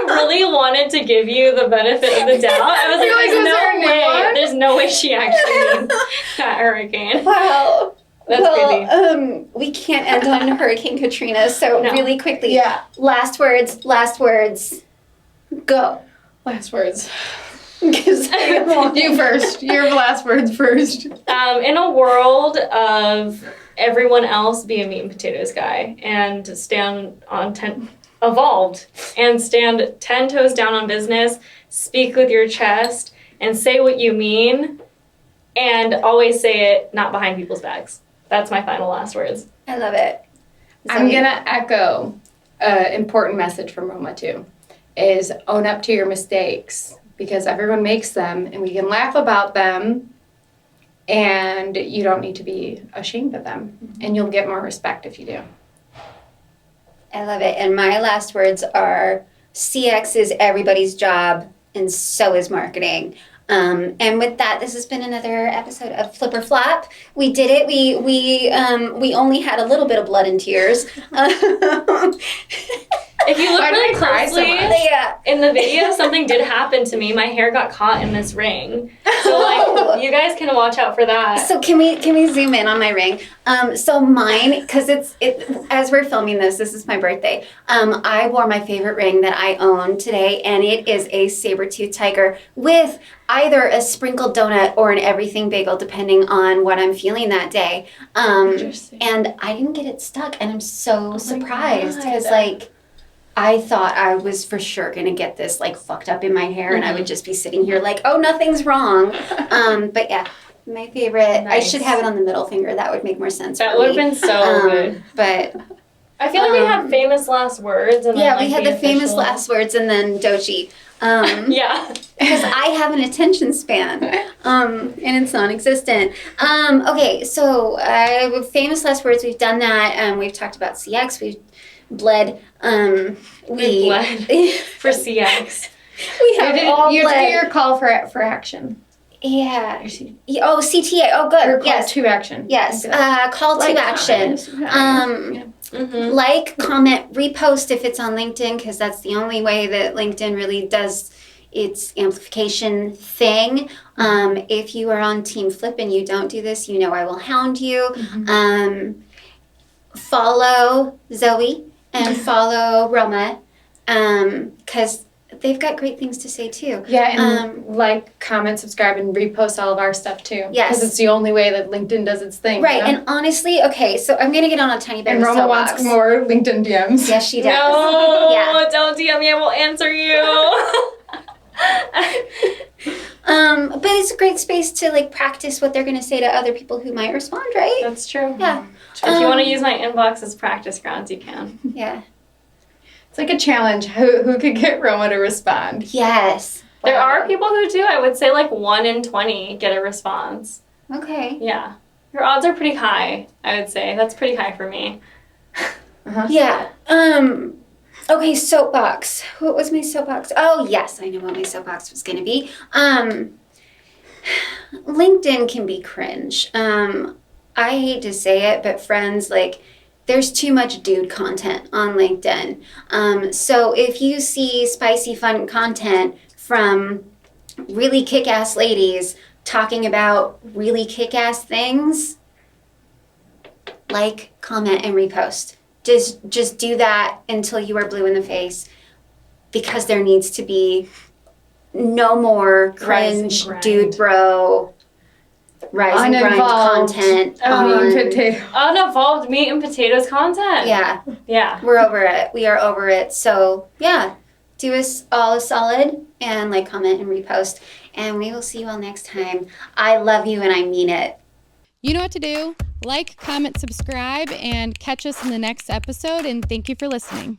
like really wanted to give you the benefit of the doubt. I was like, You're like, there's was there a no new way. one? There's no way she actually means that hurricane. Wow. That's crazy. We can't end on Hurricane Katrina, so No. really quickly. Yeah. Last words, go. Last words. 'Cause You first. Your last words first. In a world of everyone else be a meat and potatoes guy and stand on evolved and stand 10 toes down on business, speak with your chest, and say what you mean, and always say it not behind people's backs. That's my final last words. I love it. I'm Zoe? going to echo an important message from Roma too, is own up to your mistakes because everyone makes them and we can laugh about them and you don't need to be ashamed of them and you'll get more respect if you do. I love it. And my last words are CX is everybody's job and so is marketing. And with that, this has been another episode of Flip or Flop. We did it. We only had a little bit of blood and tears. If you look Why did really I cry so closely much? Yeah. in the video, something did happen to me. My hair got caught in this ring. So like, you guys can watch out for that. So can we zoom in on my ring? So mine, because it as we're filming this is my birthday. I wore my favorite ring that I own today, and it is a saber-tooth tiger with either a sprinkled donut or an everything bagel, depending on what I'm feeling that day. Interesting. And I didn't get it stuck, and I'm so surprised God. because like. I thought I was for sure gonna get this like fucked up in my hair, and I would just be sitting here like, oh, nothing's wrong. But yeah, my favorite. I Nice. should have it on the middle finger. That would make more sense. That for would have me. been so good. But I feel like we had famous last words. And yeah, then, we like, had the famous official- last words and then doji. Yeah. Because I have an attention span, and it's non-existent. Okay, so famous last words. We've done that. We've talked about CX. We've bled. We bled for CX. We have all You bled. did your call for action. Yeah. Oh, CTA. Oh, good. Or call Yes. to action. Yes. Like Call to action. Mm-hmm. Like, comment, repost if it's on LinkedIn, because that's the only way that LinkedIn really does its amplification thing. If you are on Team Flip and you don't do this, you know I will hound you. Follow Zoe and follow Roma, because they've got great things to say too. Yeah, and like, comment, subscribe, and repost all of our stuff too. Yes. Because it's the only way that LinkedIn does its thing. Right, you know? and honestly, okay, so I'm going to get on a tiny bit And of a Roma soapbox. wants more LinkedIn DMs. Yes, she does. No, Yeah. don't DM me. I will answer you. But it's a great space to like practice what they're going to say to other people who might respond, right? That's true. Yeah. If you want to use my inbox as practice grounds, you can. Yeah. It's like a challenge. Who could get Roma to respond? Yes. There Wow. are people who do. I would say like 1 in 20 get a response. Okay. Yeah. Your odds are pretty high, I would say. That's pretty high for me. Yeah. Okay, soapbox. What was my soapbox? Oh, yes, I know what my soapbox was going to be. LinkedIn can be cringe. I hate to say it, but friends, like, there's too much dude content on LinkedIn. So if you see spicy, fun content from really kick-ass ladies talking about really kick-ass things, like, comment, and repost. Just do that until you are blue in the face, because there needs to be no more cringe, grind. dude bro, rise and grind Uninvolved. content. Unevolved meat and potatoes content. Yeah, Yeah. we're over it. We are over it. So yeah, do us all a solid and like, comment, and repost. And we will see you all next time. I love you and I mean it. You know what to do. Like, comment, subscribe, and catch us in the next episode. And thank you for listening.